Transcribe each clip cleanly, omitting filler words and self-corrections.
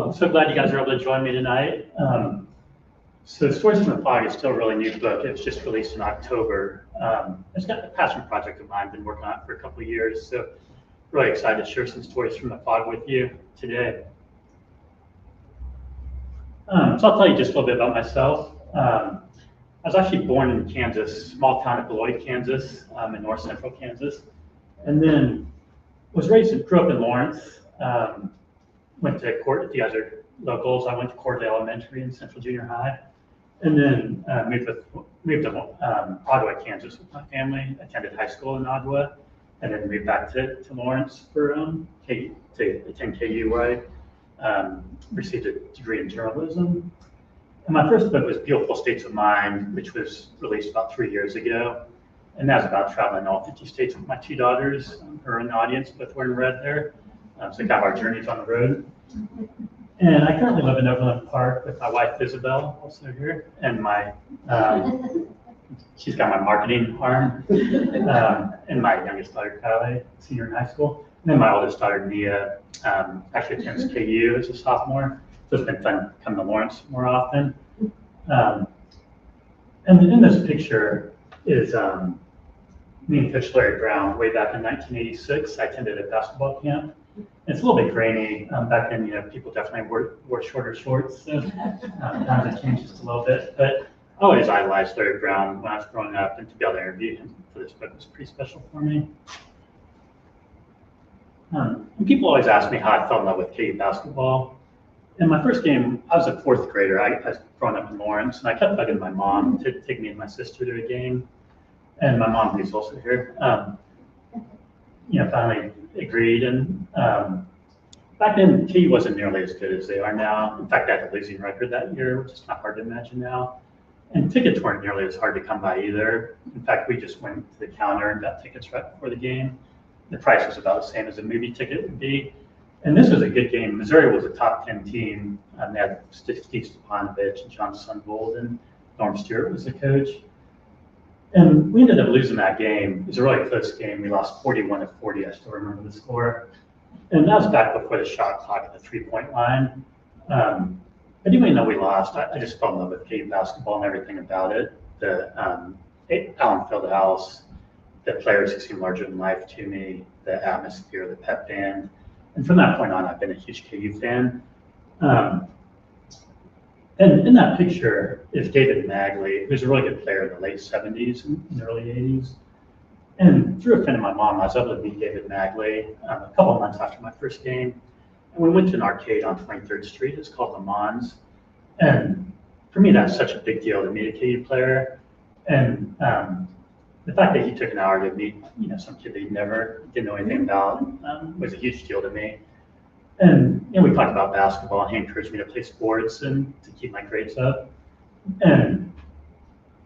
I'm so glad you guys are able to join me tonight. So Stories from the Phog is still a really new book. It was just released in October. It's got a passion project of mine. I've been working on it for a couple of years. So really excited to share some stories from the Phog with you today. So I'll tell you just a little bit about myself. I was actually born in Kansas, small town of Beloit, Kansas, in north central Kansas. And then grew up in Lawrence. Went to Court, if you guys are locals, I went to Court Elementary and Central Junior High. And then moved to Ottawa, Kansas with my family, attended high school in Ottawa, and then moved back to Lawrence for to attend KU, where I received a degree in journalism. And my first book was Beautiful States of Mind, which was released about 3 years ago. And that's about traveling all 50 states with my two daughters who are in the audience, both wearing red there. So kind of our journeys on the road. And I currently live in Overland Park with my wife, Isabel, also here. And she's got my marketing arm. And my youngest daughter, Kylie, senior in high school. And then my oldest daughter, Nia, actually attends KU as a sophomore. So it's been fun coming to Lawrence more often. And in this picture is me and Coach Larry Brown way back in 1986. I attended a basketball camp. It's a little bit grainy. Back then, people definitely wore shorter shorts. So times have changed just a little bit. But I always idolized Larry Brown when I was growing up, and to be able to interview him for this book was pretty special for me. And people always ask me how I fell in love with KU basketball. In my first game, I was a fourth grader. I was growing up in Lawrence, and I kept bugging my mom to take me and my sister to a game. And my mom, who's also here, finally agreed. And back then, KU wasn't nearly as good as they are now. In fact, I had a losing record that year, which is not hard to imagine now. And tickets weren't nearly as hard to come by either. In fact, we just went to the counter and got tickets right before the game. The price was about the same as a movie ticket would be. And this was a good game. Missouri was a top 10 team. They had Steve Stepanovich and John Sunvold, and Norm Stewart was the coach. And we ended up losing that game. It was a really close game. We lost 41-40. I still remember the score. And that was back before the shot clock at the three-point line. But even though we lost, I just fell in love with KU basketball and everything about it. The Allen Fieldhouse, the players who seemed larger than life to me, the atmosphere, the pep band. And from that point on, I've been a huge KU fan. And in that picture is David Magley, who's a really good player in the late 70s and early 80s. And through a friend of my mom, I was able to meet David Magley a couple of months after my first game. And we went to an arcade on 23rd Street. It's called Le Mans. And for me, that's such a big deal to meet a KU player. And the fact that he took an hour to meet, some kid that he didn't know anything about was a huge deal to me. And we talked about basketball, and he encouraged me to play sports and to keep my grades up. And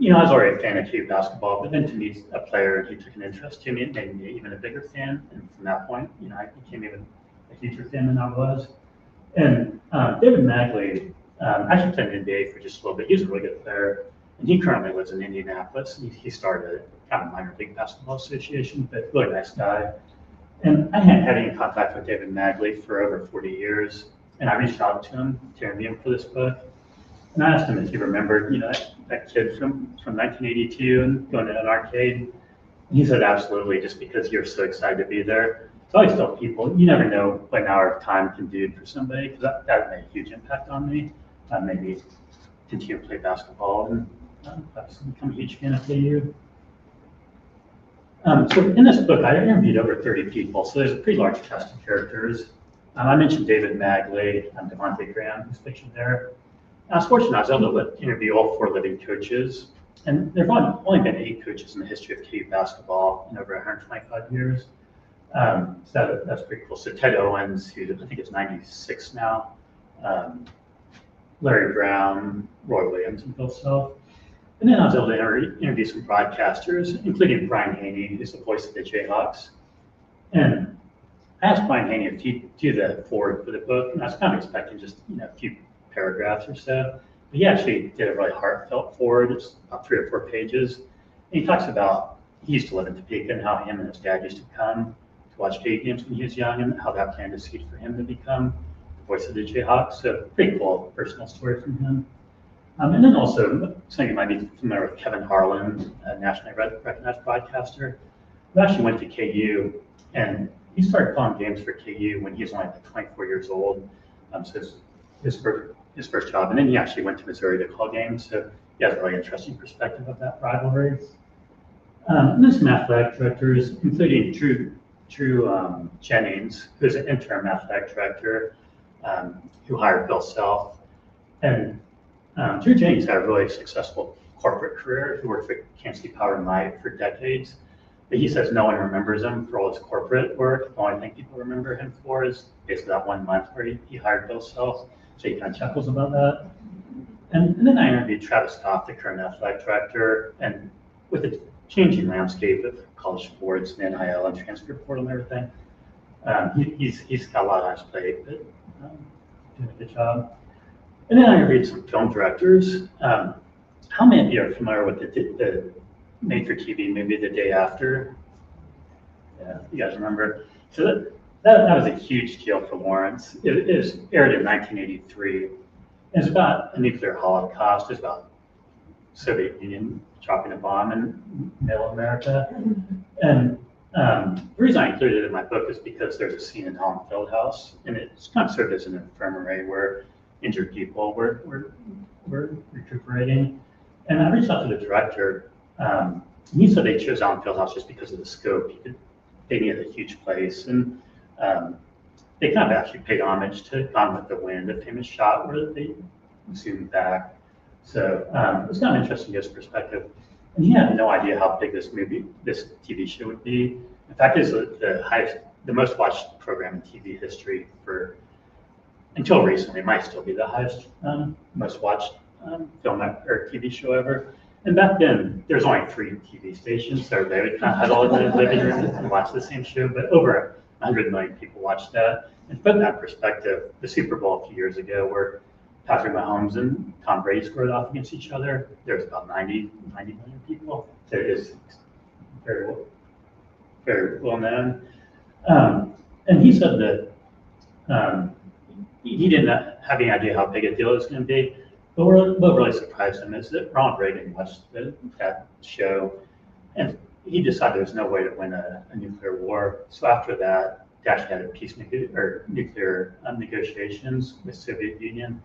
I was already a fan of KU basketball, but then to meet a player and he took an interest to me, it made me even a bigger fan. And from that point, I became even a huger fan than I was. And David Magley actually played in the NBA for just a little bit. He was a really good player, and he currently lives in Indianapolis. He started a kind of minor league basketball association, but really nice guy. And I hadn't had any contact with David Magley for over 40 years, and I reached out to him to interview him for this book. And I asked him if he remembered, that kid from 1982 and going to an arcade. And he said, absolutely, just because you're so excited to be there. So I always tell people, you never know what an hour of time can do for somebody, because that made a huge impact on me. Maybe continue to play basketball and become a huge fan of KU. So in this book, I interviewed over 30 people, so there's a pretty large cast of characters. I mentioned David Magley, Devontae Graham, who's pictured there. I was fortunate I was able to interview all 4 living coaches, and there have only been 8 coaches in the history of KU basketball in over 125 years. So that's pretty cool. So Ted Owens, who I think is 96 now, Larry Brown, Roy Williams, and Bill Self. And then I was able to interview some broadcasters, including Brian Haney, who's the voice of the Jayhawks. And I asked Brian Haney if he'd do the foreword for the book, and I was kind of expecting just a few paragraphs or so. But he actually did a really heartfelt foreword. It's about 3 or 4 pages. And he talks about he used to live in Topeka and how him and his dad used to come to watch KU games when he was young, and how that planted a seed for him to become the voice of the Jayhawk, so pretty cool personal story from him. And then also, some of you might be familiar with Kevin Harlan, a nationally recognized broadcaster, who actually went to KU, and he started calling games for KU when he was only like 24 years old. So his first job, and then he actually went to Missouri to call games, so he has a really interesting perspective of that rivalry. And then some athletic directors, including Drew Jennings, who's an interim athletic director, who hired Bill Self. And Drew Jennings had a really successful corporate career. He worked for Kansas City Power and Light for decades. But he says no one remembers him for all his corporate work. The only thing people remember him for is basically that 1 month where he hired Bill Self. So he kind of chuckles about that. And then I interviewed Travis Goff, the current athletic director, and with the changing landscape of college sports and NIL and transfer portal and everything, he's got a lot on his plate, but doing a good job. And then I interviewed some film directors. How many of you are familiar with the made-for-TV movie The Day After? Yeah, you guys remember? So that was a huge deal for Lawrence. It was aired in 1983. It's about a nuclear holocaust. It's about Soviet Union dropping a bomb in middle America. And the reason I included it in my book is because there's a scene in Allen Fieldhouse, and it's kind of served as an infirmary where injured people were recuperating. And I reached out to the director. And he said they chose Allen Fieldhouse just because of the scope. They needed a huge place, and they kind of actually paid homage to Gone with the Wind, a famous shot where they zoomed back. So it was kind of interesting to his perspective. And he had no idea how big this TV show would be. In fact, it's the most watched program in TV history until recently. It might still be the highest, most watched film or TV show ever. And back then, there's only 3 TV stations, so they would kind of huddle in the living room and watch the same show. But over 100 million people watched that. And to put in that perspective, the Super Bowl a few years ago, where Patrick Mahomes and Tom Brady squared off against each other, there's about 90 million people. So it is very, very well known. And he said that he didn't have any idea how big a deal it was going to be. But what really surprised him is that Ronald Reagan watched that show, and he decided there was no way to win a nuclear war. So after that, they actually had nuclear negotiations with the Soviet Union.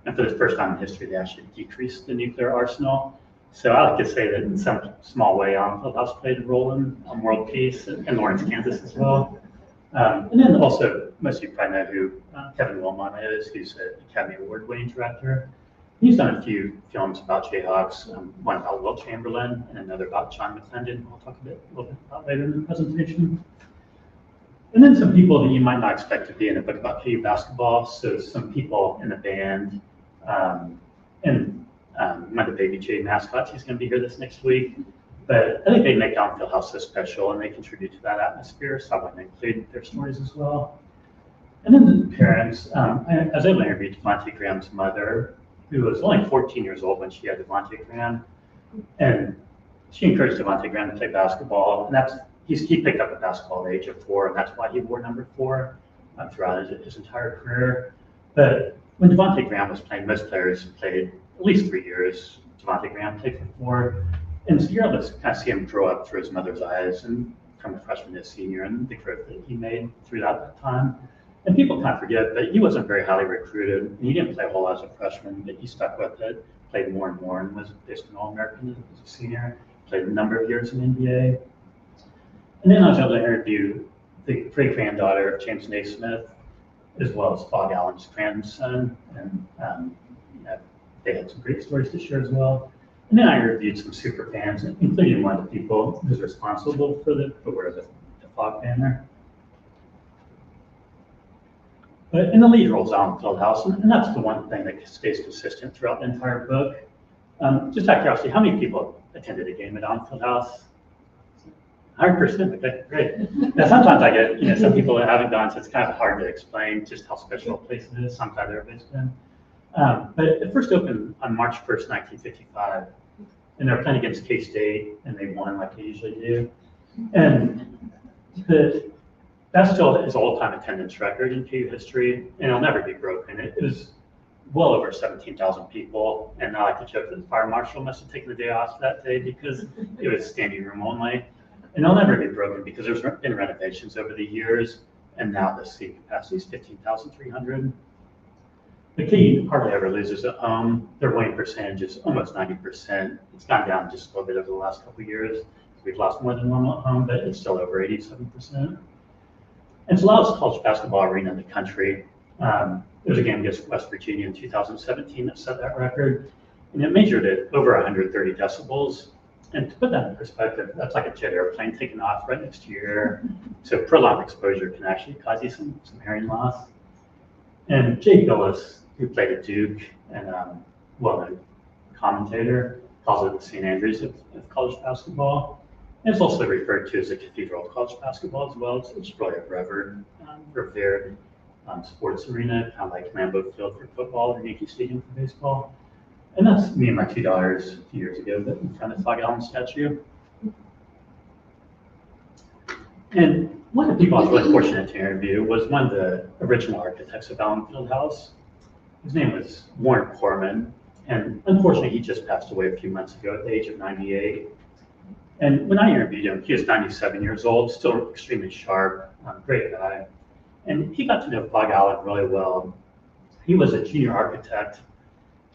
And for the first time in history, they actually decreased the nuclear arsenal. So I like to say that in some small way, Allen Fieldhouse played a role in world peace, and Lawrence, Kansas as well. And then also, most of you probably know who Kevin Wilmot is, who's an Academy Award-winning director. He's done a few films about Jayhawks, one about Wilt Chamberlain and another about John McClendon, I'll talk a little bit about later in the presentation. And then some people that you might not expect to be in a book about KU basketball. So some people in the band, and one of the Baby J mascots, he's going to be here this next week. But I think they make Allen Fieldhouse so special, and they contribute to that atmosphere, so I want to include their stories as well. And then the parents, I was able to interview Devontae Graham's mother, who was only 14 years old when she had Devontae Graham, and she encouraged Devontae Graham to play basketball, and he picked up a basketball at the age of 4, and that's why he wore number 4 throughout his entire career. But when Devontae Graham was playing, most players played at least 3 years. Devontae Graham played for 4, and so you're able to kind of see him grow up through his mother's eyes, and from a freshman to a senior, and the growth that he made throughout that time. And people kind of forget that he wasn't very highly recruited, and he didn't play a whole lot as a freshman, but he stuck with it, played more and more, and was basically an All-American as a senior, played a number of years in the NBA. And then I was able to interview the great-granddaughter of James Naismith, as well as Phog Allen's grandson, and they had some great stories to share as well. And then I interviewed some super fans, including one of the people who's responsible for wear the Phog banner. But in the lead roles, Allen Fieldhouse, and that's the one thing that stays consistent throughout the entire book. Just out of curiosity, how many people attended a game at Allen Fieldhouse? 100%. Okay, great. Now sometimes I get some people that haven't gone, so it's kind of hard to explain just how special a place it is. Sometimes everybody's been. But it first opened on March 1st, 1955, and they were playing against K-State, and they won like they usually do. And That still is all-time attendance record in PU history, and it'll never be broken. It was well over 17,000 people, and I like to joke that the fire marshal must have taken the day off that day because it was standing room only. And it'll never be broken because there's been renovations over the years, and now the seat capacity is 15,300. The key hardly ever loses at home. Their winning percentage is almost 90%. It's gone down just a little bit over the last couple of years. We've lost more than normal at home, but it's still over 87%. And it's the loudest college basketball arena in the country. There was a game against West Virginia in 2017 that set that record, and it measured at over 130 decibels. And to put that in perspective, that's like a jet airplane taking off right next to your ear. So prolonged exposure can actually cause you some hearing loss. And Jay Gillis, who played at Duke and well-known commentator, calls it the St. Andrews of college basketball. And it's also referred to as the cathedral of college basketball as well. It's really a revered sports arena, kind of like Lambeau Field for football or Yankee Stadium for baseball. And that's me and my 2 daughters a few years ago that in front of the Phog Allen statue. And one of the people I was really fortunate to interview was one of the original architects of Allen Fieldhouse. His name was Warren Corman, and unfortunately he just passed away a few months ago at the age of 98. And when I interviewed him, he was 97 years old, still extremely sharp, great guy. And he got to know Phog Allen really well. He was a junior architect.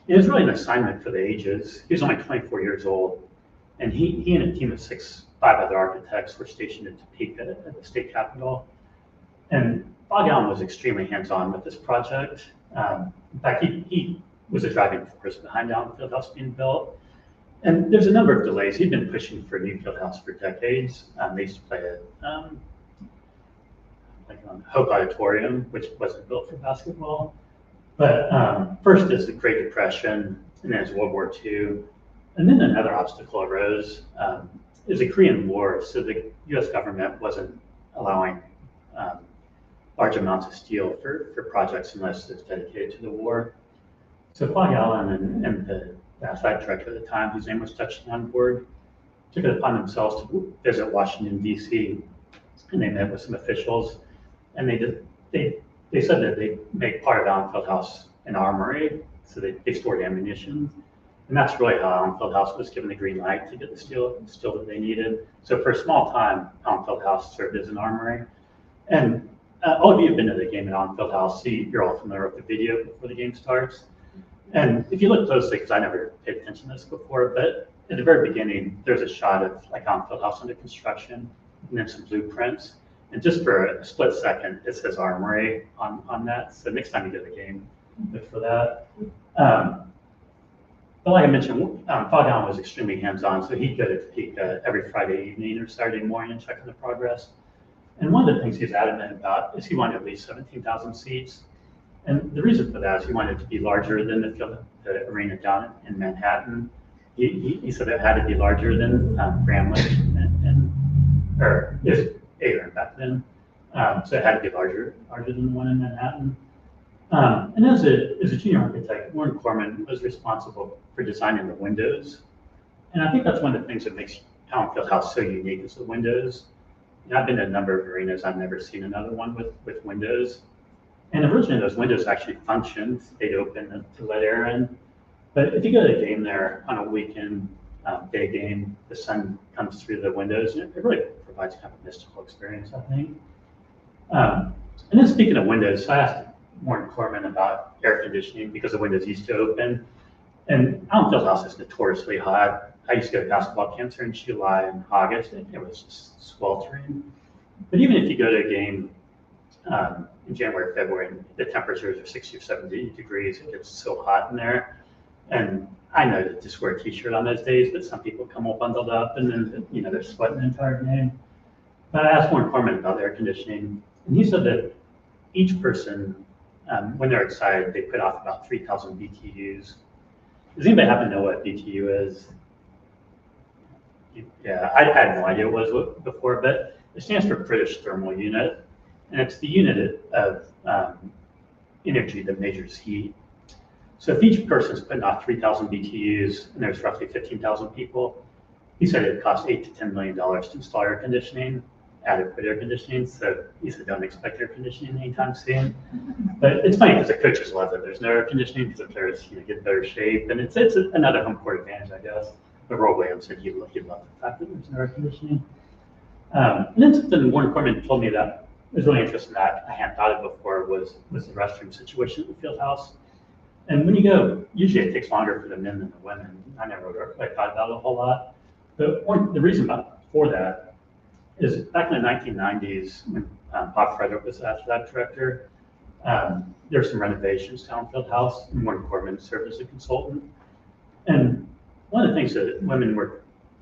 It was really an assignment for the ages. He was only 24 years old, and he and a team of 5 other architects were stationed in Topeka at the state capitol. And Phog Allen was extremely hands-on with this project. In fact, he was a driving force behind Allen Fieldhouse being built. And there's a number of delays. He'd been pushing for a new fieldhouse for decades. They used to play at Hope Auditorium, which wasn't built for basketball. But first is the Great Depression, and then it's World War II. And then another obstacle arose, is the Korean War. So the US government wasn't allowing large amounts of steel for projects unless it's dedicated to the war. So Phog Allen and the athletic director at the time, whose name was Chelan David, took it upon themselves to visit Washington, D.C., and they met with some officials, and they said that they make part of Allen Fieldhouse an armory, so they stored ammunition. And that's really how Allen Fieldhouse was given the green light to get the steel that they needed. So for a small time, Allen Fieldhouse served as an armory. And all of you have been to the game at Allen Fieldhouse, so you're all familiar with the video before the game starts. And if you look closely, because I never paid attention to this before, but at the very beginning, there's a shot of like Allen Fieldhouse under construction, and then some blueprints. And just for a split second, it says armory on that. So next time you go to the game, look for that. But like I mentioned, Phog Allen was extremely hands-on, so he'd go to Topeka every Friday evening or Saturday morning and check on the progress. And one of the things he's adamant about is he wanted at least 17,000 seats. And the reason for that is he wanted it to be larger than the arena down in Manhattan. He said it had to be larger than Bramlage or is Aaron back then. So it had to be larger than the one in Manhattan. And as a junior architect, Warren Corman was responsible for designing the windows. And I think that's one of the things that makes Allen Fieldhouse so unique is the windows. I've been to a number of arenas. I've never seen another one with windows. And originally those windows actually functioned. They'd open to let air in. But if you go to a game there on a weekend, day game, the sun comes through the windows, and it really provides kind of a mystical experience, I think. And then speaking of windows, I asked Warren Corman about air conditioning because the windows used to open. And Allen Fieldhouse is notoriously hot. I used to go to basketball camps in July and August, and it was just sweltering. But even if you go to a game in January, February, the temperatures are 60 or 70 degrees, it gets so hot in there. And I know to just wear a t-shirt on those days, but some people come all bundled up and then, they're sweating the entire game. But I asked Warren Corman about air conditioning, and he said that each person, when they're excited, they put off about 3,000 BTUs. Does anybody happen to know what BTU is? Yeah, I had no idea what it was before, but it stands for British Thermal Unit, and it's the unit of energy that measures heat. So if each person's putting off 3,000 BTUs, and there's roughly 15,000 people, he said it costs $8 to $10 million to install air conditioning. adequate air conditioning, so he said don't expect air conditioning anytime soon. But it's funny because the coaches love that there's no air conditioning because the players get better shape, and it's another home court advantage, I guess. But Roy Williams said he loved the fact that there's no air conditioning. And then something Warren Corman told me that was really interesting that I hadn't thought of before was the restroom situation at the field house. And when you go, usually it takes longer for the men than the women. I never really thought about it a whole lot. But the reason for that is back in the 1990s, when Bob Frederick was athletic director, there were some renovations to Allen Fieldhouse, and Warren Corman served as a consultant. And one of the things that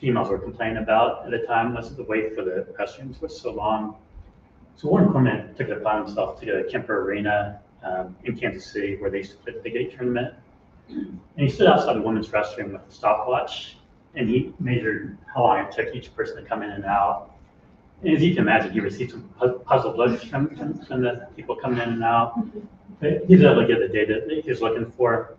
females were complaining about at the time was that the wait for the restrooms was so long. So Warren Corman took it upon himself to go to Kemper Arena in Kansas City, where they used to play the Big 8 tournament. And he stood outside the women's restroom with a stopwatch, and he measured how long it took each person to come in and out. And as you can imagine, he received some puzzled looks from the people coming in and out. But he was able to get the data that he was looking for.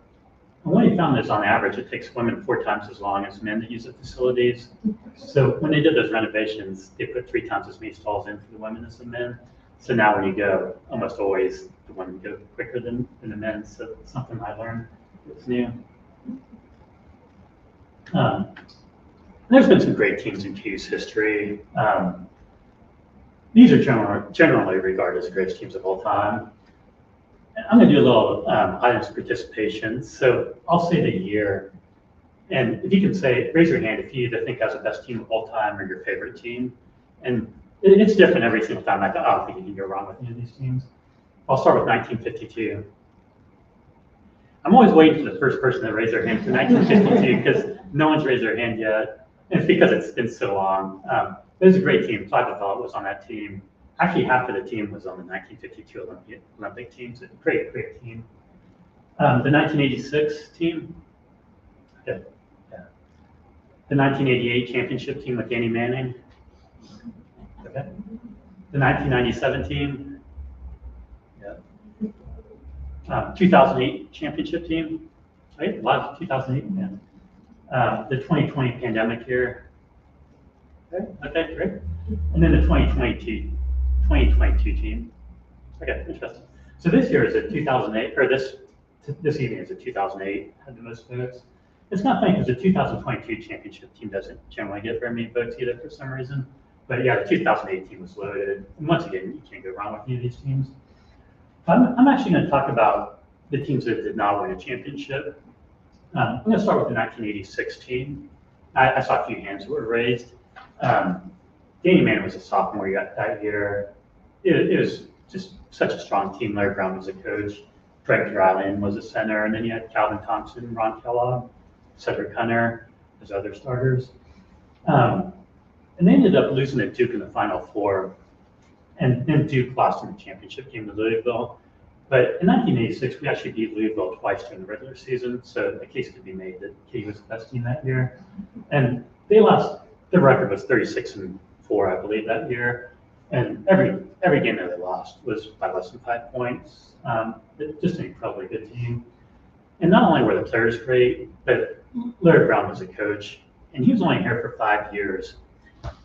And what he found is, on average, it takes women 4 times as long as men to use the facilities. So when they did those renovations, they put 3 times as many stalls in for the women as the men. So now when you go, almost always the women go quicker than the men. So it's something I learned that's new. There's been some great teams in KU's history. These are generally regarded as the greatest teams of all time. I'm going to do a little audience participation. So I'll say the year, and if you can raise your hand if you either think has the best team of all time or your favorite team. And it's different every single time. I don't think you can go wrong with any of these teams. I'll start with 1952. I'm always waiting for the first person to raise their hand for 1952 because no one's raised their hand yet. And it's because it's been so long. It was a great team. Todd DeVault was on that team. Actually, half of the team was on the 1952 Olympic team. So great team. The 1986 team. Yeah. The 1988 championship team with Danny Manning. Okay. The 1997 team. Yeah. 2008 championship team. Right? A lot of 2008. Yeah. The 2020 pandemic year. Okay, great. And then the 2022 team. Okay, interesting. So this year is a 2008, or this evening is a 2008, had the most votes. It's not funny because the 2022 championship team doesn't generally get very many votes either for some reason. But yeah, the 2008 team was loaded. And once again, you can't go wrong with any of these teams. I'm actually going to talk about the teams that did not win a championship. I'm going to start with the 1986 team. I saw a few hands that were raised. Danny Manning was a sophomore that year. It was just such a strong team. Larry Brown was a coach. Greg Dryland was a center. And then you had Calvin Thompson, Ron Kellogg, Cedric Hunter as other starters. And they ended up losing to Duke in the Final Four. And then Duke lost in the championship game to Louisville. But in 1986, we actually beat Louisville twice during the regular season. So the case could be made that KU was the best team that year. And they lost. Their record was 36-4, I believe, that year. And every game that they lost was by less than 5 points. Just an incredibly good team. And not only were the players great, but Larry Brown was a coach, and he was only here for 5 years.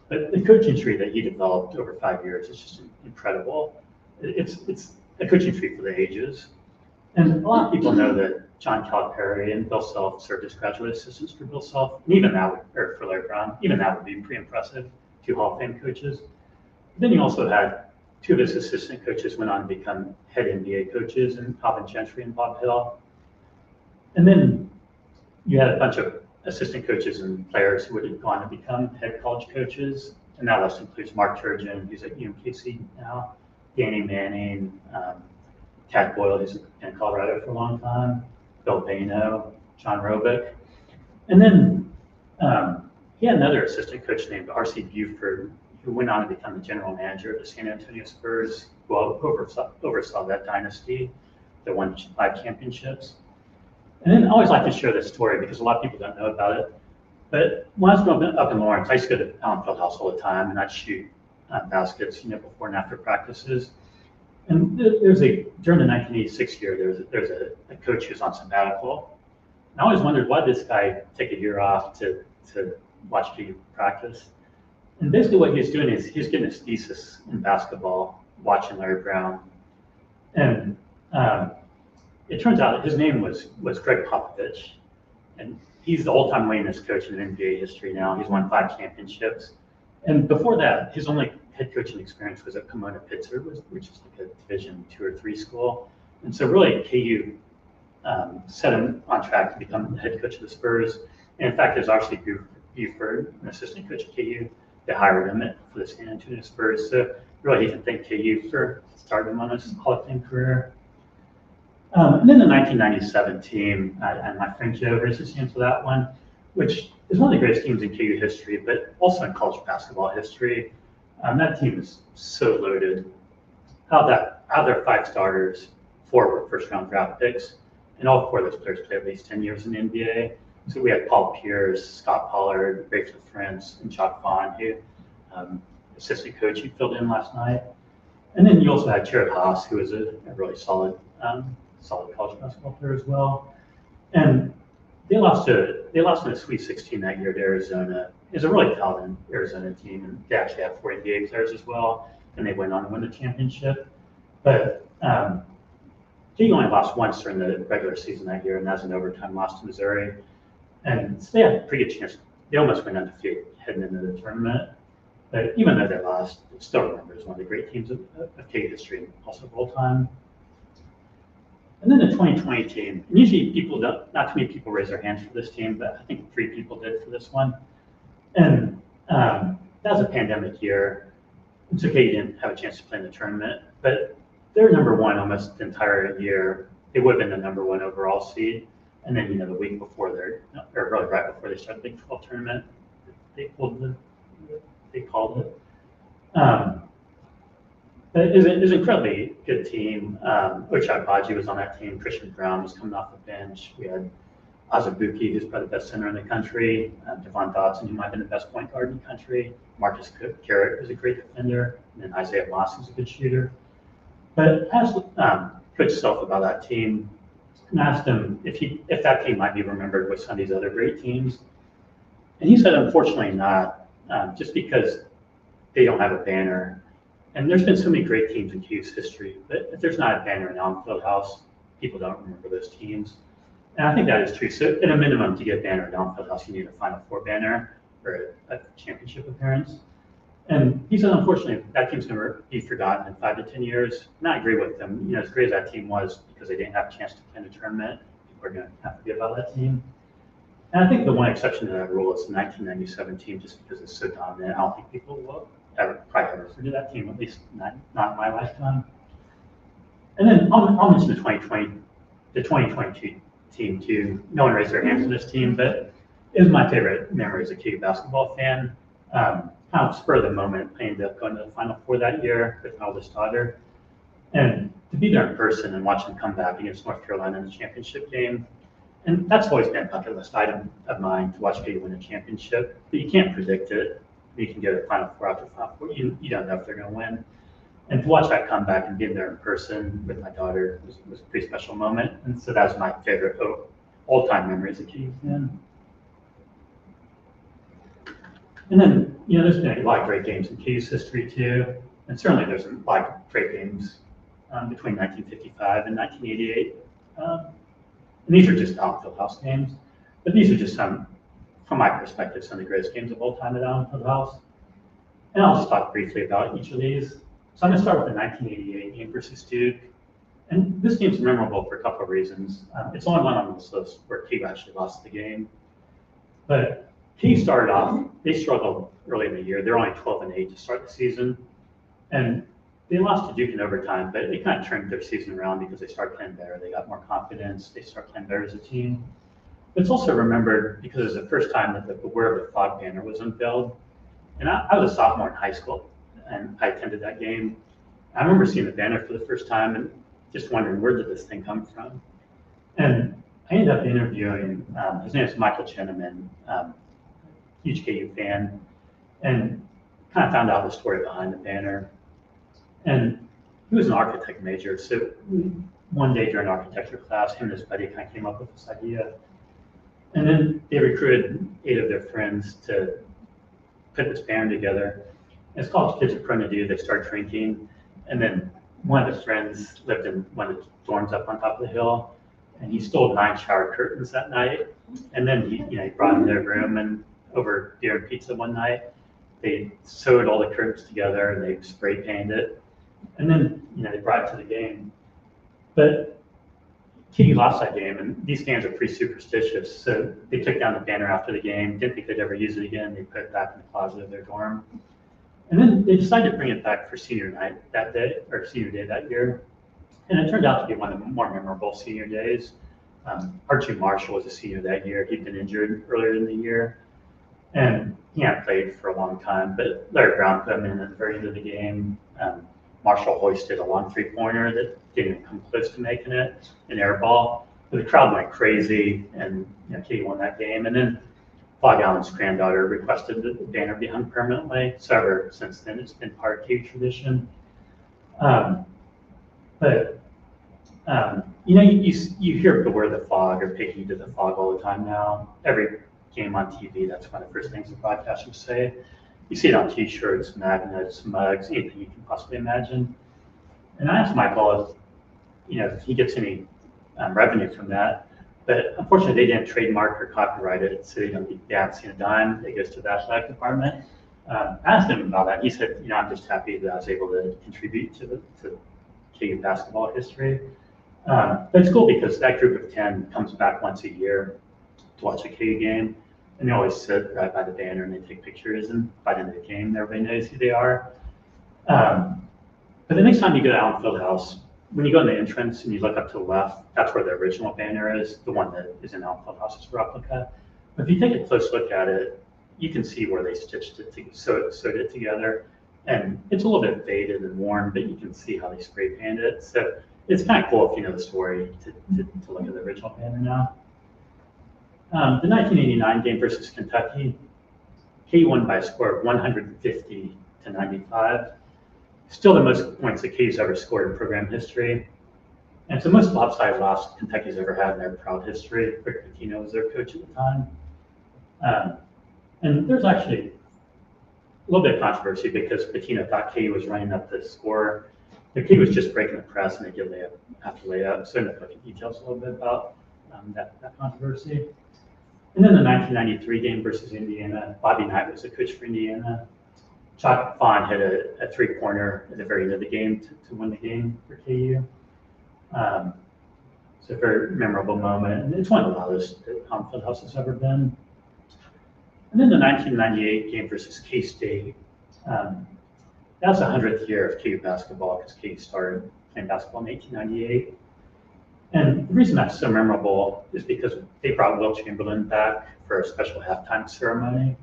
But the coaching tree that he developed over 5 years is just incredible. It's a coaching tree for the ages. And a lot of people know that John Calipari and Bill Self served as graduate assistants for Bill Self, and even that for Larry Brown, even that would be pretty impressive. 2 Hall of Fame coaches. Then you also had 2 of his assistant coaches went on to become head NBA coaches, and Alvin Gentry and Bob Hill. And then you had a bunch of assistant coaches and players who would have gone to become head college coaches, and that list includes Mark Turgeon, who's at UMKC now, Danny Manning, Tad Boyle, who's in Colorado for a long time, Bill Bano, John Robick. And then he had another assistant coach named R.C. Buford, who went on to become the general manager of the San Antonio Spurs, who oversaw that dynasty that won 5 championships. And then I always like to share this story because a lot of people don't know about it. But when I was growing up in Lawrence, I used to go to Allen Fieldhouse all the time, and I'd shoot baskets, before and after practices. And during the 1986 year, there's a coach who's on sabbatical. And I always wondered why this guy take a year off to watch KU practice. And basically what he's doing is he's getting his thesis in basketball, watching Larry Brown. And it turns out that his name was Greg Popovich. And he's the all-time winningest coach in NBA history now. He's won 5 championships. And before that, his only head coaching experience was at Pomona Pitzer, which is like a Division 2 or 3 school. And so really KU set him on track to become the head coach of the Spurs. And in fact, there's actually Buford, an assistant coach at KU, that hired him for the San Antonio Spurs. So really he can thank KU for starting him on his Hall of Fame career. And then the 1997 team, and my friend Joe raises his hand for that one, which is one of the greatest teams in KU history, but also in college basketball history. That team is so loaded. Out of their 5 starters, 4 were first-round draft picks, and all 4 of those players played at least 10 years in the NBA. So we had Paul Pierce, Scott Pollard, Rachel Friends, and Chuck Vaughn, who assistant coach who filled in last night. And then you also had Jared Haas, who was a really solid college basketball player as well. And they lost in the Sweet 16 that year to Arizona. It was a really talented Arizona team, and they actually had 4 NBA players as well, and they went on to win the championship. But they only lost once during the regular season that year, and that was an overtime loss to Missouri. And so they had a pretty good chance. They almost went undefeated heading into the tournament. But even though they lost, it's still remembered as one of the great teams of KU history and also of all time. And then the 2020 team, and usually not too many people raise their hands for this team, but I think 3 people did for this one. And that was a pandemic year. It's okay you didn't have a chance to play in the tournament, but they're number 1 almost the entire year. They would have been the number 1 overall seed. And then, the week before or really right before they started the Big 12 tournament, they called it. But it was an incredibly good team. Ochai Baji was on that team. Christian Brown was coming off the bench. We had Azubuike, who's probably the best center in the country. Devon Dotson, who might have been the best point guard in the country. Marcus Garrett was a great defender. And then Isaiah Moss was a good shooter. But I asked Coach Self about that team and asked him if that team might be remembered with some of these other great teams. And he said, unfortunately not, just because they don't have a banner. And there's been so many great teams in KU's history, but if there's not a banner in Allen Fieldhouse, people don't remember those teams. And I think that is true. So at a minimum, to get a banner at Allen Fieldhouse, you need a Final Four banner or a championship appearance. And he said, unfortunately, that team's going to be forgotten in 5 to 10 years. And I agree with him. As great as that team was, because they didn't have a chance to play in the tournament, people are going to have to forget about that team. And I think the one exception to that rule is the 1997 team, just because it's so dominant. I don't think people will probably ever forget that team, at least not in my lifetime. And then I'll mention the 2022 team too. No one raised their hands in this team, but it was my favorite memory as a KU basketball fan. Kind of spur of the moment, I ended up going to the Final Four that year with my oldest daughter. And to be there in person and watch them come back against North Carolina in the championship game. And that's always been a bucket list item of mine, to watch KU win a championship. But you can't predict it. You can go to Final Four after Final Four. You don't know if they're going to win. And to watch that comeback and being there in person with my daughter was a pretty special moment. And so that was my favorite all-time memory as a KU fan. And then, there's been a lot of great games in KU's history too. And certainly there's a lot of great games between 1955 and 1988. And these are just Allen Fieldhouse games. But these are just some, from my perspective, some of the greatest games of all time at Allen Fieldhouse. And I'll just talk briefly about each of these. So I'm going to start with the 1988 game versus Duke. And this game's memorable for a couple of reasons. It's the only one on this list where KU actually lost the game. But KU started off, they struggled early in the year. They're only 12-8 to start the season. And they lost to Duke in overtime, but they kind of turned their season around because they started playing better. They got more confidence. They started playing better as a team. But it's also remembered because it was the first time that the Beware of the Phog banner was unveiled. And I was a sophomore in high school, and I attended that game. I remember seeing the banner for the first time and just wondering, where did this thing come from? And I ended up interviewing, his name is Michael Cheneman, huge KU fan, and kind of found out the story behind the banner. And he was an architect major, so one day during architecture class, him and his buddy kind of came up with this idea. And then they recruited 8 of their friends to put this band together. As college kids are prone to do, they start drinking. And then one of his friends lived in one of the dorms up on top of the hill, and he stole 9 shower curtains that night. And then he brought them to their room, and over beer and pizza one night, they sewed all the curtains together and they spray painted it. And then they brought it to the game. But KU lost that game, and these games are pretty superstitious. So they took down the banner after the game, didn't think they'd ever use it again. They put it back in the closet of their dorm. And then they decided to bring it back for senior night that day, or senior day that year. And it turned out to be one of the more memorable senior days. Archie Marshall was a senior that year. He'd been injured earlier in the year, and he hadn't played for a long time. But Larry Brown put him in at the very end of the game. Marshall hoisted a long 3-pointer that didn't even come close to making it, an air ball. But the crowd went crazy, and KU won that game. And then Phog Allen's granddaughter requested that the banner be hung permanently. So ever since then, it's been part of KU tradition. You hear the word the Phog or pay heed to the Phog all the time now. Every game on TV, that's one of the first things the broadcasters say. You see it on T-shirts, magnets, mugs, anything you can possibly imagine. And I asked Michael if he gets any revenue from that. But unfortunately, they didn't trademark or copyright it, so they haven't seen a dime. It goes to the athletic department. I asked him about that. He said, I'm just happy that I was able to contribute to KU basketball history. But it's cool because that group of 10 comes back once a year to watch a KU game, and they always sit right by the banner and they take pictures, and by the end of the game, everybody knows who they are. But the next time you go to Allen Fieldhouse, when you go in the entrance and you look up to the left, that's where the original banner is, the one that is in Allen Fieldhouse's replica. But if you take a close look at it, you can see where they stitched it, sewed it together. And it's a little bit faded and worn, but you can see how they spray painted it. So it's kind of cool if you know the story to look at the original banner now. The 1989 game versus Kentucky, KU won by a score of 150 to 95. Still the most points that KU's ever scored in program history. And it's the most lopsided loss Kentucky's ever had in their proud history. Rick Pitino was their coach at the time. And there's actually a little bit of controversy because Pitino thought KU was running up the score. The KU was just breaking the press and they did layup after layup. So I'm going to look at details a little bit about that controversy. And then the 1993 game versus Indiana, Bobby Knight was the coach for Indiana. Chuck Vaughn hit a 3-pointer at the very end of the game to win the game for KU. It's a very memorable moment, and it's one of the loudest that Allen Fieldhouse has ever been. And then the 1998 game versus K-State. That's the 100th year of KU basketball because KU started playing basketball in 1898. And the reason that's so memorable is because they brought Will Chamberlain back for a special halftime ceremony,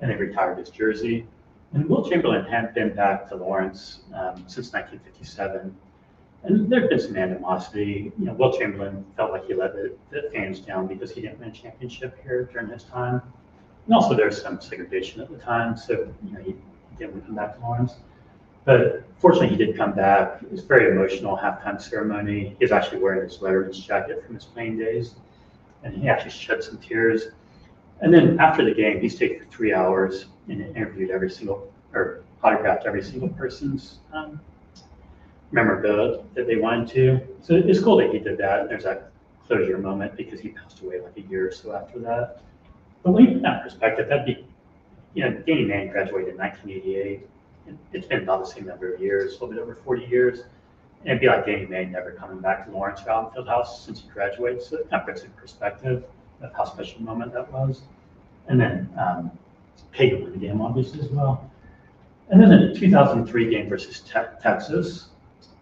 and they retired his jersey. And Will Chamberlain hadn't been back to Lawrence since 1957. And there had been some animosity. Will Chamberlain felt like he let the fans down because he didn't win a championship here during his time. And also there was some segregation at the time, so he didn't come back to Lawrence. But fortunately, he did come back. It was a very emotional halftime ceremony. He was actually wearing his Letterman's jacket from his playing days, and he actually shed some tears. And then after the game, he stayed for 3 hours and interviewed autographed every single person's memorabilia that they wanted to. So it's cool that he did that. There's that closure moment because he passed away like a year or so after that. But when you put that in perspective, that'd be, Danny Manning graduated in 1988. It's been about the same number of years, a little bit over 40 years. And it'd be like Danny Manning never coming back to Lawrence or Allen Fieldhouse since he graduated. So it kind of puts in perspective of how special a moment that was. And then KU won the game, obviously, as well. And then the 2003 game versus Texas.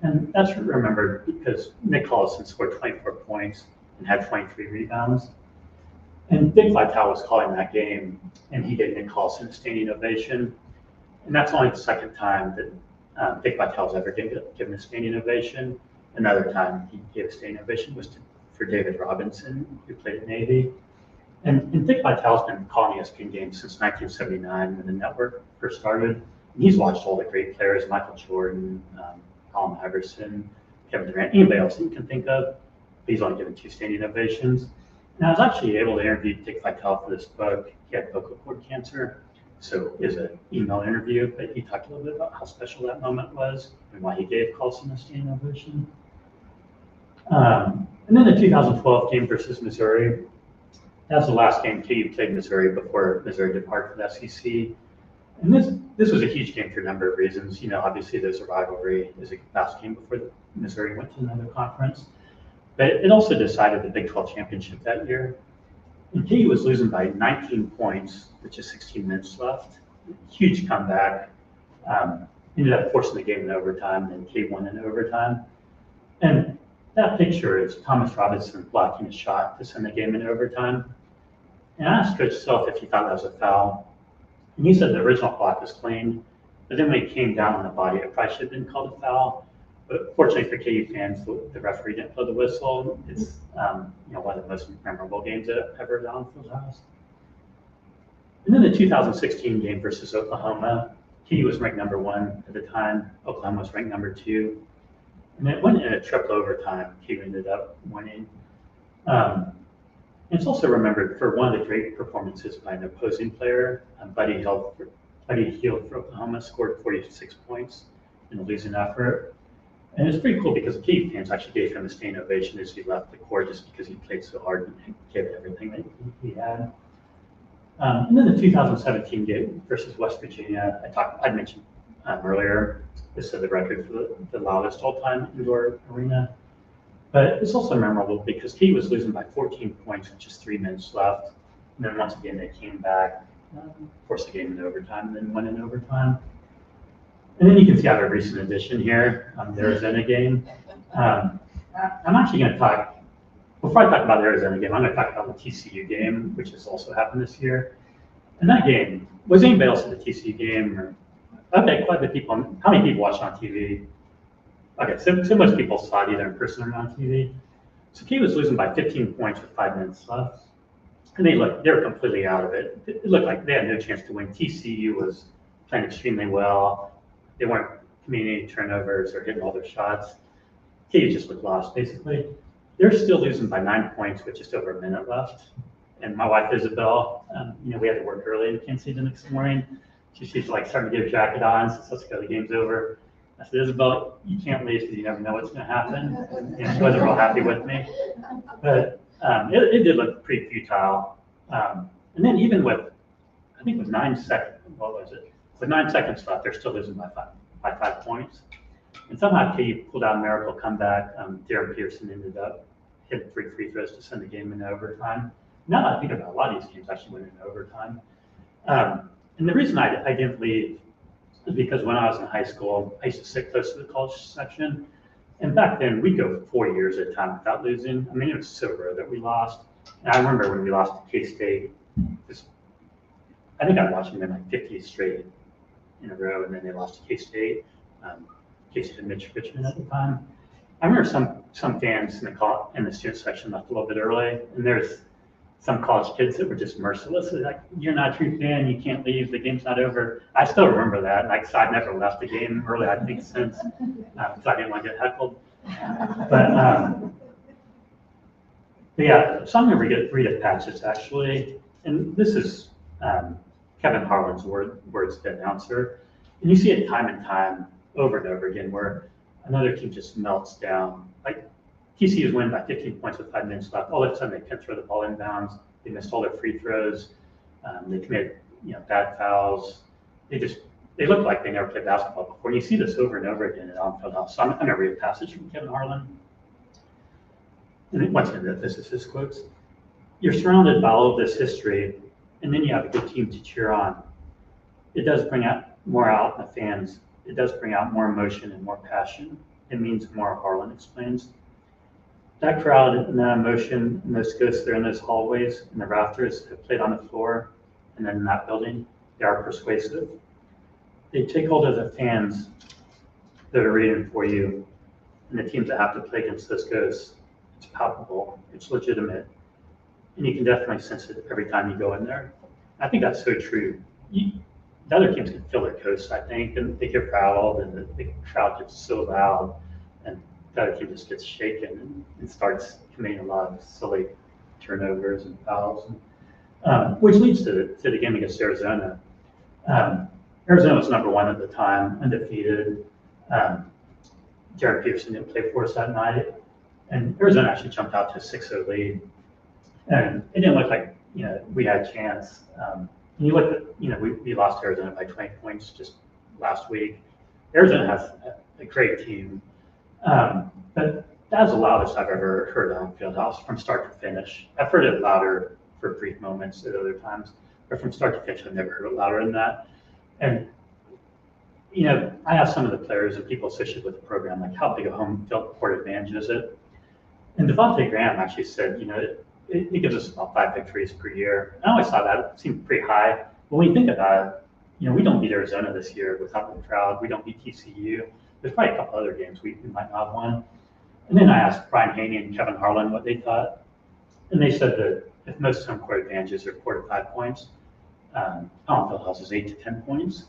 And that's remembered because Nick Collison scored 24 points and had 23 rebounds. And Dick Vitale was calling that game, and he gave Nick Collison a standing ovation. And that's only the second time that Dick Vitale's ever given a standing ovation. Another time he gave a standing ovation was for David Robinson, who played at Navy. And Dick Vitale's been calling ESPN games since 1979 when the network first started. And he's watched all the great players, Michael Jordan, Allen Iverson, Kevin Durant, anybody else that you can think of. But he's only given 2 standing ovations. And I was actually able to interview Dick Vitale for this book. He had vocal cord cancer. So it was an email interview, but he talked a little bit about how special that moment was and why he gave Carlson a standing ovation. And then the 2012 game versus Missouri. That was the last game KU played Missouri before Missouri departed for the SEC. And this was a huge game for a number of reasons. You know, obviously there's a rivalry. It was a last game before Missouri went to another conference. But it also decided the Big 12 championship that year. And KU was losing by 19 points, with just 16 minutes left. Huge comeback. Ended up forcing the game in overtime, and KU won in overtime. And that picture is Thomas Robinson blocking a shot to send the game in overtime. And I asked Coach Self if he thought that was a foul. And he said the original block was clean, but then when it came down on the body, it probably should have been called a foul. But fortunately for KU fans, the referee didn't blow the whistle. It's one of the most memorable games that I've ever done on Fieldhouse. And then the 2016 game versus Oklahoma, KU was ranked number 1 at the time. Oklahoma was ranked number 2. And it went in a triple overtime. KU ended up winning. It's also remembered for one of the great performances by an opposing player. Buddy Hield for Oklahoma scored 46 points in a losing effort. And it's pretty cool because KU fans actually gave him a standing ovation as he left the court just because he played so hard and gave everything that he had. And then the 2017 game versus West Virginia, I mentioned earlier, this is the record for the loudest all-time indoor arena. But it's also memorable because KU was losing by 14 points with just 3 minutes left. And then once again, they came back, forced the game in overtime, and then won in overtime. And then you can see I have a recent addition here, the Arizona game. I'm actually going to talk, before I talk about the Arizona game, I'm going to talk about the TCU game, which has also happened this year. And that game, was anybody else at the TCU game? Okay, quite a bit of people. How many people watched on TV? Okay, so most people saw it either in person or on TV. So KU was losing by 15 points with 5 minutes left. And they were completely out of it. It looked like they had no chance to win. TCU was playing extremely well. They weren't committing any turnovers or hitting all their shots. KU just looked lost, basically. They're still losing by 9 points with just over a minute left. And my wife, Isabel, we had to work early in Kansas City the next morning. She's like starting to get her jacket on, so let's go, the game's over. I said, Isabel, you can't leave because you never know what's going to happen. And she wasn't real happy with me. But it did look pretty futile. And then even with 9 seconds, what was it? With 9 seconds left, they're still losing by 5 points. And somehow KU pulled out a miracle comeback. Darren Pearson ended up hitting 3 free throws to send the game into overtime. Now that I think about it, a lot of these games actually went into overtime. And the reason I didn't leave is because when I was in high school, I used to sit close to the college section. And back then, we'd go 4 years at a time without losing. I mean, it was so rare that we lost. And I remember when we lost to K-State, I think I watched them in like 50 straight in a row, and then they lost to K-State. K-State and Mitch Richmond at the time. I remember some fans in the student section left a little bit early, and there's some college kids that were just merciless. They're like, you're not a true fan, you can't leave, the game's not over. I still remember that. Like, I've never left the game early, I think, since, because I didn't want to get heckled. But yeah, so I'm going to read a passage, actually. And this is Kevin Harlan's words to the announcer. And you see it time and time, over and over again, where another team just melts down. Like, TCU is winning by 15 points with 5 minutes left. All of a sudden, they can't throw the ball inbounds. They missed all their free throws. They committed, bad fouls. They look like they never played basketball before. And you see this over and over again at Allen Fieldhouse. So I'm going to read a passage from Kevin Harlan. And once again, this is his quotes. You're surrounded by all of this history, and then you have a good team to cheer on. It does bring out more out in the fans. It does bring out more emotion and more passion. It means more, Harlan explains. That crowd and that emotion and those ghosts there in those hallways and the rafters have played on the floor and then in that building, they are persuasive. They take hold of the fans that are rooting for you and the teams that have to play against those ghosts. It's palpable, it's legitimate, and you can definitely sense it every time you go in there. I think that's so true. The other teams can feel their ghosts, I think, and they get rattled and the crowd gets so loud and the other team just gets shaken and starts committing a lot of silly turnovers and fouls, which leads to the game against Arizona. Arizona was #1 at the time, undefeated. Jared Peterson didn't play for us that night, and Arizona actually jumped out to a 6-0 lead. And it didn't look like, we had a chance. And you look at, we lost to Arizona by 20 points just last week. Arizona has a great team, but that was the loudest I've ever heard Allen Fieldhouse from start to finish. I've heard it louder for brief moments at other times, but from start to finish, I've never heard it louder than that. And I asked some of the players and people associated with the program, like, how big a home field court advantage is it? And Devontae Graham actually said, it gives us about 5 victories per year. And I always thought that seemed pretty high. But when you think about it, we don't beat Arizona this year without the crowd. We don't beat TCU. There's probably a couple other games we might not have won. And then I asked Brian Haney and Kevin Harlan what they thought. And they said that if most home court advantages are 4 to 5 points, Allen Fieldhouse is 8 to 10 points.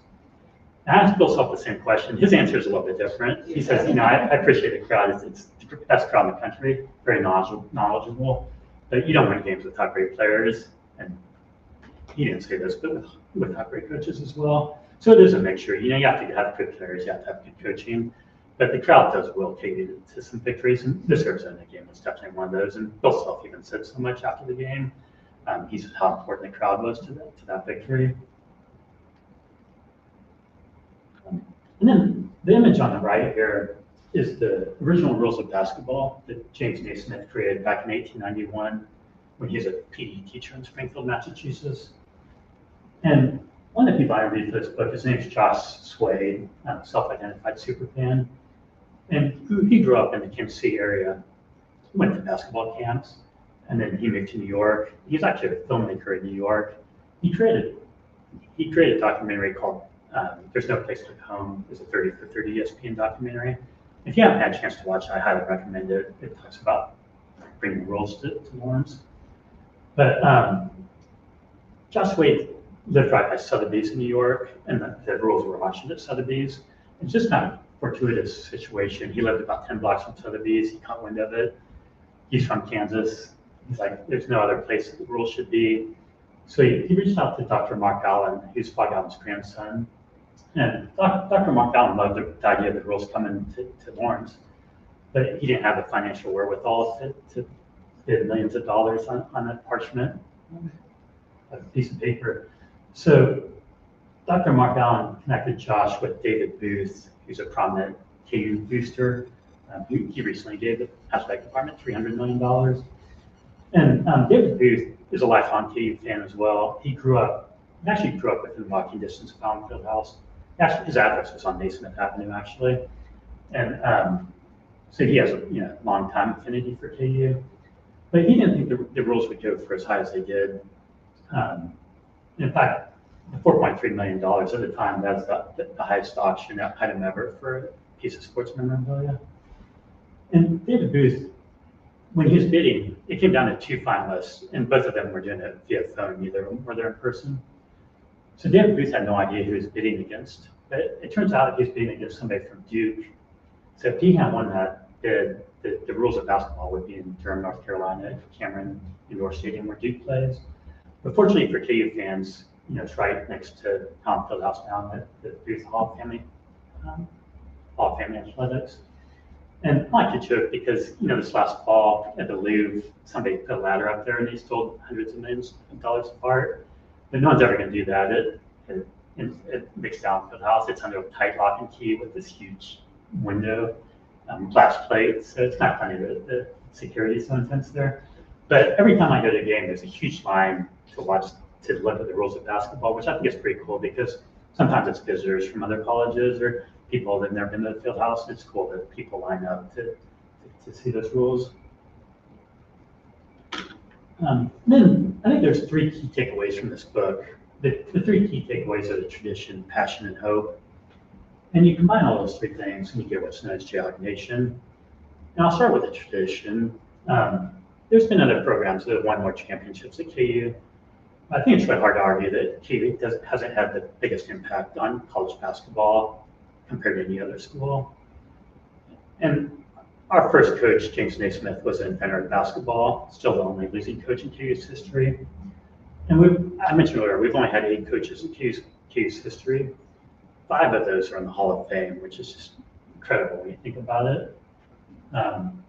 I asked Bill Self the same question. His answer is a little bit different. He says, I appreciate the crowd. It's the best crowd in the country, very knowledgeable. But you don't win games without great players. And he didn't say this, but without great coaches as well. So it is a mixture. You have to have good players. You have to have good coaching. But the crowd does will take you to some victories. And this Arizona game was definitely one of those. And Bill Self even said so much after the game. He said how important the crowd was to that victory. And then the image on the right here is the original rules of basketball that James Naismith created back in 1891 when he was a PE teacher in Springfield, Massachusetts. And one of the people I read for this book, his name's Josh Swade, self-identified superfan. And he grew up in the Kansas City area, went to basketball camps, and then he moved to New York. He's actually a filmmaker in New York. He created a documentary called There's No Place Like Home. It's a 30 for 30 ESPN documentary. If you haven't had a chance to watch it, I highly recommend it. It talks about bringing rules to Lawrence. But Josh Wade lived right by Sotheby's in New York, and the rules were auctioned at Sotheby's. It's just kind of a fortuitous situation. He lived about 10 blocks from Sotheby's. He caught wind of it. He's from Kansas. He's like, there's no other place that the rules should be. So he reached out to Dr. Mark Allen, who's Phog Allen's grandson. And Dr. Mark Allen loved the idea of the rules coming to Lawrence, but he didn't have the financial wherewithal to bid millions of dollars on that parchment, a piece of paper. So Dr. Mark Allen connected Josh with David Booth, who's a prominent KU booster. He recently gave the athletic department $300 million. And David Booth is a lifelong KU fan as well. He actually grew up within walking distance of Allen Fieldhouse. Actually, his address was on Naismith Avenue, actually. And so he has a long time affinity for KU. But he didn't think the rules would go for as high as they did. In fact, the $4.3 million at the time, that's the highest auction item ever for a piece of sports memorabilia. And David Booth, when he was bidding, it came down to 2 finalists, and both of them were doing it via phone, neither of them were there in person. So David Booth had no idea who he was bidding against, but it turns out he was bidding against somebody from Duke. So if he had won that bid, the rules of basketball would be in Durham, North Carolina, at Cameron Indoor Stadium where Duke plays. But fortunately for KU fans, it's right next to Allen Fieldhouse now, the Booth Hall family athletics. And I like to joke because, this last fall at the Louvre, somebody put a ladder up there and they stole hundreds of millions of dollars of art. But no one's ever going to do that. It makes Allen Fieldhouse. It's under a tight lock and key with this huge window, glass plate. So it's kind of funny that the security is so intense there. But every time I go to a game, there's a huge line to look at the rules of basketball, which I think is pretty cool because sometimes it's visitors from other colleges or people that have never been to the field house. It's cool that people line up to see those rules. Then I think there's 3 key takeaways from this book. The 3 key takeaways are the tradition, passion, and hope. And you combine all those 3 things and you get what's known as Jayhawk Nation. And I'll start with the tradition. There's been other programs that have won more championships at KU. I think it's really hard to argue that KU hasn't had the biggest impact on college basketball compared to any other school. And our first coach, James Naismith, was an inventor of basketball, still the only losing coach in KU's history. And I mentioned earlier, we've only had 8 coaches in KU's history. 5 of those are in the Hall of Fame, which is just incredible when you think about it. And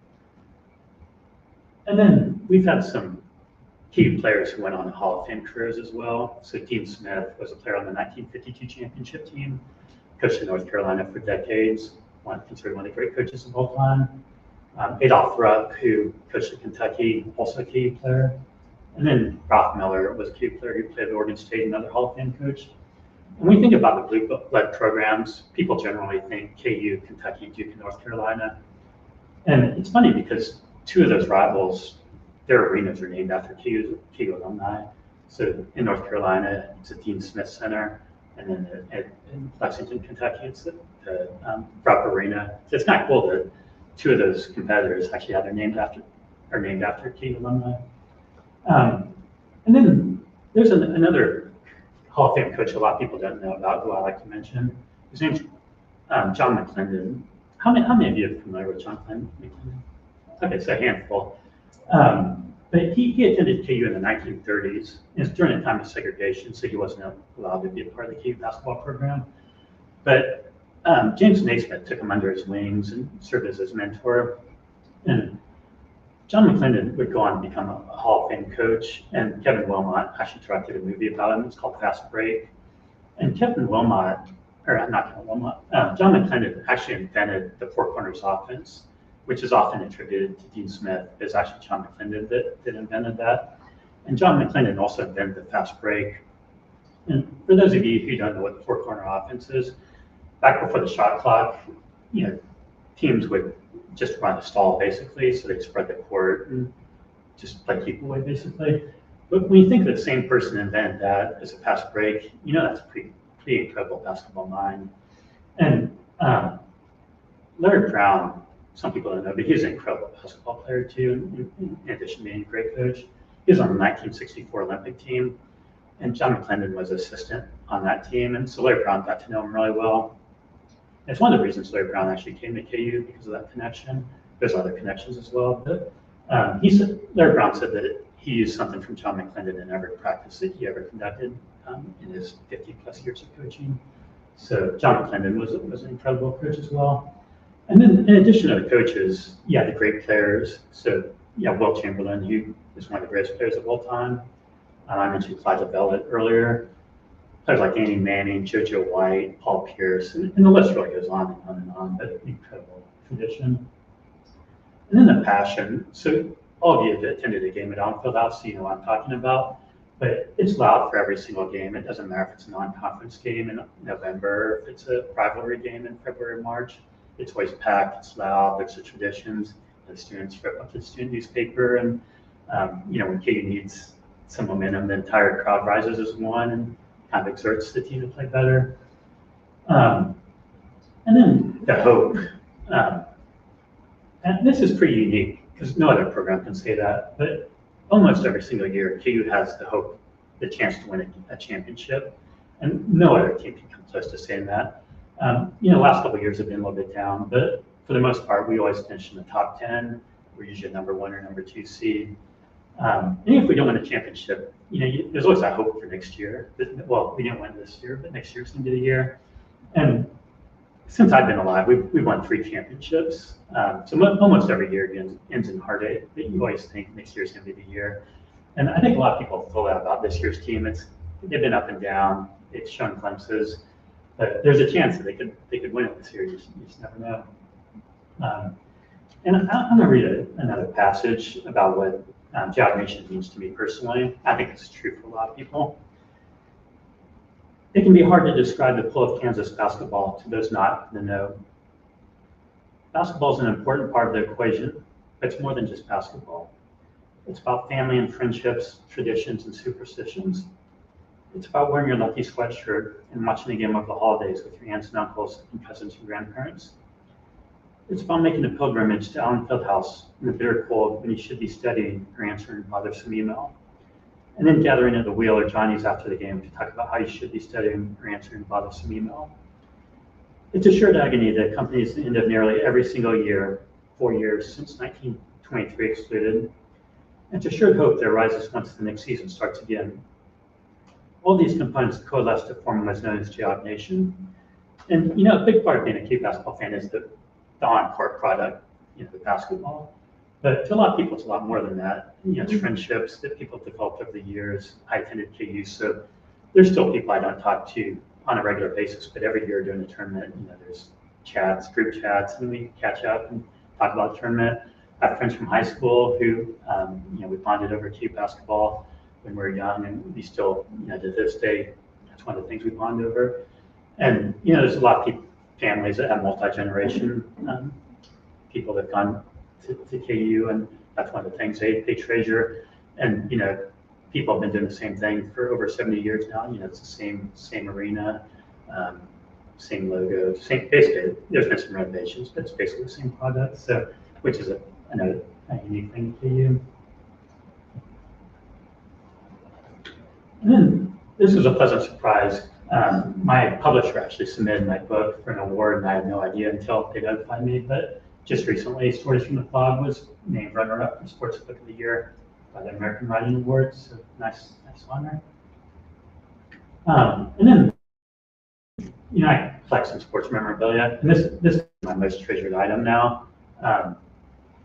then we've had some key players who went on to Hall of Fame careers as well. So Dean Smith was a player on the 1952 championship team, coached in North Carolina for decades, considered one of the great coaches of all time. Adolph Rupp, who coached at Kentucky, also a KU player. And then Ralph Miller was a KU player who played at Oregon State, another Hall of Fame coach. When we think about the blue blood programs, people generally think KU, Kentucky, Duke, and North Carolina. And it's funny because 2 of those rivals, their arenas are named after KU alumni. So in North Carolina, it's a Dean Smith Center, and then in Lexington, Kentucky, it's the Rupp Arena. So it's kind of cool that 2 of those competitors actually are named after KU alumni. And then there's another Hall of Fame coach a lot of people don't know about, who I like to mention. His name's John McClendon. How many of you are familiar with John McClendon? Okay, so a handful. But he attended KU in the 1930s. It was during a time of segregation, so he wasn't allowed to be a part of the KU basketball program. But James Naismith took him under his wings and served as his mentor. And John McClendon would go on to become a Hall of Fame coach, and Kevin Wilmot actually directed a movie about him. It's called Fast Break. And John McClendon actually invented the 4 corners offense, which is often attributed to Dean Smith. It's actually John McClendon that invented that. And John McClendon also invented the fast break. And for those of you who don't know what the 4 corner offense is, back before the shot clock, teams would just run a stall basically, so they'd spread the court and just play keep away basically. But when you think of the same person invented that as a fast break, that's a pretty incredible basketball mind. And Larry Brown, some people don't know, but he's an incredible basketball player too, in addition to being a great coach. He was on the 1964 Olympic team, and John McClendon was assistant on that team, and so Larry Brown got to know him really well. It's one of the reasons Larry Brown actually came to KU, because of that connection. There's other connections as well, but Larry Brown said that he used something from John McClendon in every practice that he ever conducted in his 50 plus years of coaching. So John McClendon was an incredible coach as well. And then in addition to the coaches, the great players. So Will Chamberlain, who is one of the greatest players of all time. I mentioned Clyde LaBelle earlier. Players like Andy Manning, JoJo White, Paul Pierce, and the list really goes on and on and on, but incredible tradition. And then the passion. So all of you have attended a game at Allen Fieldhouse, so you know what I'm talking about. But it's loud for every single game. It doesn't matter if it's a non-conference game in November, if it's a rivalry game in February or March. It's always packed, it's loud, there's the traditions. The students rip up the student newspaper, and when KU needs some momentum, the entire crowd rises as one and kind of exerts the team to play better. And then the hope. And this is pretty unique because no other program can say that, but almost every single year, KU has the chance to win a championship, and no other team can come close to saying that. Last couple of years have been a little bit down, but for the most part, we always finish in the top 10. We're usually a number 1 or number 2 seed. And if we don't win a championship, there's always that hope for next year. Well, we didn't win this year, but next year's going to be the year. And since I've been alive, we've won 3 championships. So almost every year ends in heartache, but you always think next year's going to be the year. And I think a lot of people feel that about this year's team. They've been up and down. It's shown glimpses, but there's a chance that they could win it this year. You just never know. And I'm going to read another passage about what Jayhawk Nation means to me personally. I think it's true for a lot of people. It can be hard to describe the pull of Kansas basketball to those not in the know. Basketball is an important part of the equation, but it's more than just basketball. It's about family and friendships, traditions and superstitions. It's about wearing your lucky sweatshirt and watching the game over the holidays with your aunts and uncles and cousins and grandparents. It's about making a pilgrimage to Allen Fieldhouse in the bitter cold when you should be studying or answering a bothersome email. And then gathering at the Wheel or Johnny's after the game to talk about how you should be studying or answering a bothersome email. It's a shared agony that accompanies the end of nearly every single year, 4 years since 1923 excluded. And it's a shared hope that arises once the next season starts again. all these components coalesce to form what's known as Jayhawk Nation. And a big part of being a KU basketball fan is the on-court product, the basketball. But to a lot of people, it's a lot more than that. It's friendships that people have developed over the years. I attended KU, so there's still people I don't talk to on a regular basis, but every year during the tournament, there's chats, group chats, and we catch up and talk about the tournament. I have friends from high school who, we bonded over KU basketball when we were young, and we still, to this day, that's one of the things we bond over. And, there's a lot of people, families that have multi-generation people that have gone to KU, and that's one of the things they treasure. And, people have been doing the same thing for over 70 years now. It's the same arena, same logo, basically, there's been some renovations, but it's basically the same product, so, which is a unique thing to KU. And then this was a pleasant surprise. My publisher actually submitted my book for an award, and I had no idea until they notified me. But just recently, Stories from the Phog was named runner-up for Sports Book of the Year by the American Writing Awards. So nice honor. And then, I collect some sports memorabilia, and this is my most treasured item now.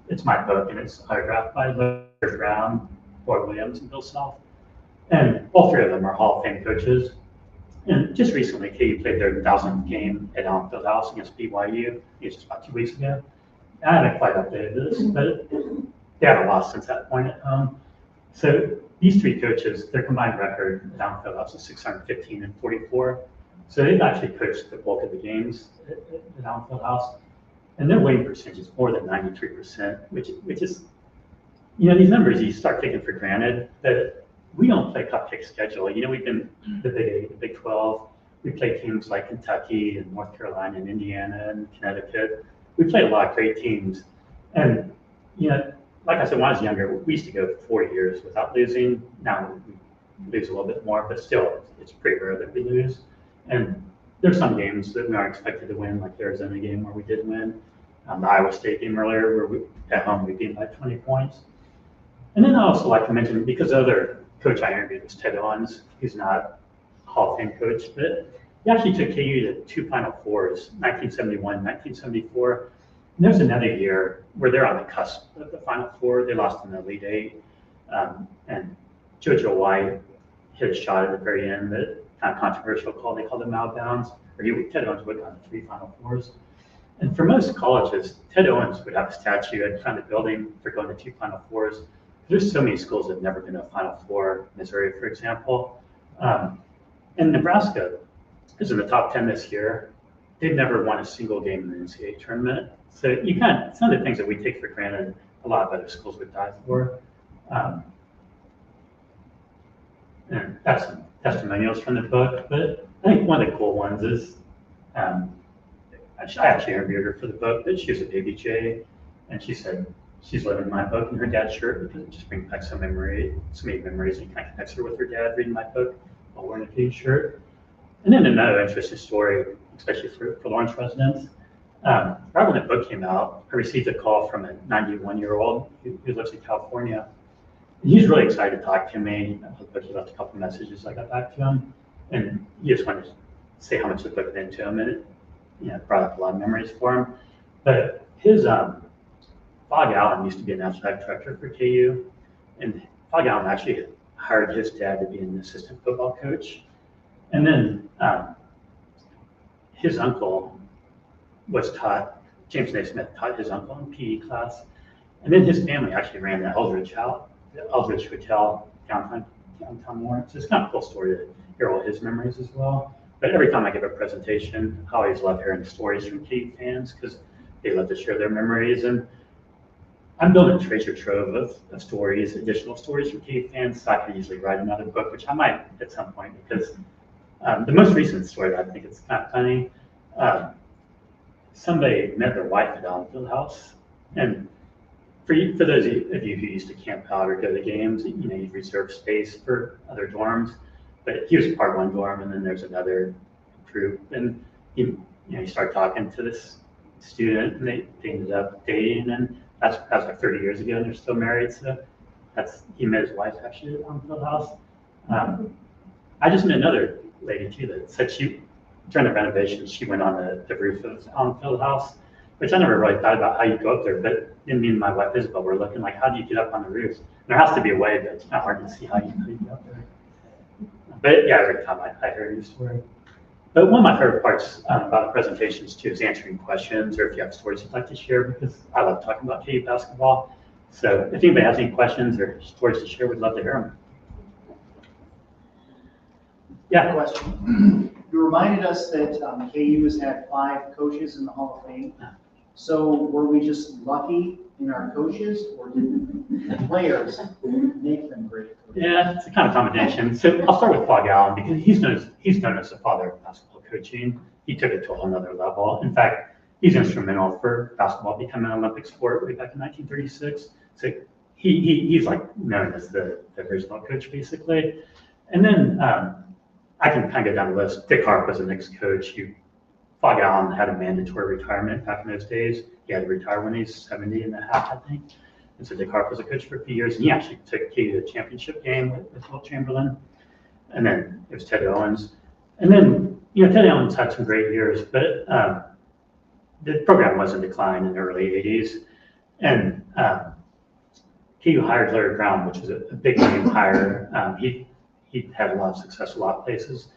It's my book, and it's autographed by Larry Brown, Boyd Williams, and Bill Self. And all three of them are Hall of Fame coaches. And just recently, KU played their 1,000th game at Allen Fieldhouse against BYU. It was just about 2 weeks ago. I haven't quite updated this, but they haven't lost since that point at home. So these three coaches, their combined record at Allen Fieldhouse is 615 and 44. So they've actually coached the bulk of the games at Allen Fieldhouse. And their winning percentage is more than 93%, which is, these numbers you start taking for granted, that we don't play cupcake schedule. We've been the Big 8, the Big 12. We play teams like Kentucky and North Carolina and Indiana and Connecticut. We played a lot of great teams. And, like I said, when I was younger, we used to go 4 years without losing. Now we lose a little bit more, but still, it's pretty rare that we lose. And there's some games that we aren't expected to win, like the Arizona game where we did win. The Iowa State game earlier, where at home we beat by 20 points. And then I also like to mention, because the other coach I interviewed was Ted Owens, who's not a Hall of Fame coach, but he actually took KU to 2 Final Fours, 1971, 1974. And there's another year where they're on the cusp of the Final Four. They lost in the Elite Eight. And JoJo White hit a shot at the very end, that kind of controversial call. They called him out of bounds. Ted Owens would have gone to 3 Final Fours. And for most colleges, Ted Owens would have a statue in front of the building for going to 2 Final Fours. There's so many schools that have never been to a Final Four, Missouri, for example. And Nebraska is in the top 10 this year. They've never won a single game in the NCAA tournament. So some of the things that we take for granted, a lot of other schools would die for. And that's some testimonials from the book. But I think one of the cool ones is, I actually interviewed her for the book, but she was a baby J, and she said she's living my book in her dad's shirt because it just brings back so many memories, and kind of connects her with her dad reading my book while wearing a KU shirt. And then another interesting story, especially for Lawrence residents. Right when the book came out, I received a call from a 91-year-old who lives in California. And he's really excited to talk to me. He left a couple of messages. I got back to him, and he just wanted to say how much the book meant to him, and it brought up a lot of memories for him. But his Phog Allen used to be an athletic director for KU, and Phog Allen actually hired his dad to be an assistant football coach. And then his uncle was taught, James Naismith taught his uncle in PE class. And then his family actually ran the Eldridge Hotel downtown Lawrence. It's kind of a cool story to hear all his memories as well. But every time I give a presentation, I always love hearing stories from KU fans because they love to share their memories. And I'm building a treasure trove of stories, additional stories from KU fans, so I could easily write another book, which I might at some point, because the most recent story that I think is kind of funny, somebody met their wife at Allen Fieldhouse, and for those of you who used to camp out or go to games, you'd reserve space for other dorms, but he was part of one dorm, and then there's another group, and he started talking to this student, and they ended up dating, and that was like 30 years ago, and they're still married. So he met his wife actually at Allen Fieldhouse. I just met another lady too that said during the renovations, she went on the roof of Allen Fieldhouse, which I never really thought about how you go up there. But then me and my wife Isabel were looking like, how do you get up on the roof? There has to be a way, but it's kind of hard to see how you get up there. But yeah, every time I hear your story. But one of my favorite parts about the presentations too is answering questions, or if you have stories you'd like to share, because I love talking about KU basketball. So if anybody has any questions or stories to share, we'd love to hear them. Yeah. Question. You reminded us that KU has had 5 coaches in the Hall of Fame. So were we just lucky in our coaches, or did the players make them great coaches? Yeah, it's a kind of combination. So I'll start with Phog Allen, because he's known as the father of basketball coaching. He took it to a whole nother level. In fact, he's instrumental for basketball becoming an Olympic sport way back in 1936. So he's like known as the original coach, basically. And then I can kind of go down the list. Dick Harp was the next coach. Phog Allen had a mandatory retirement back in those days. He had to retire when he's 70 and a half, I think. And so Dick Harp was a coach for a few years, and he actually took KU to the championship game with Will Chamberlain. And then it was Ted Owens. And then, Ted Owens had some great years, but the program was in decline in the early 80s. And KU hired Larry Brown, which was a big name hire. He had a lot of success a lot of places.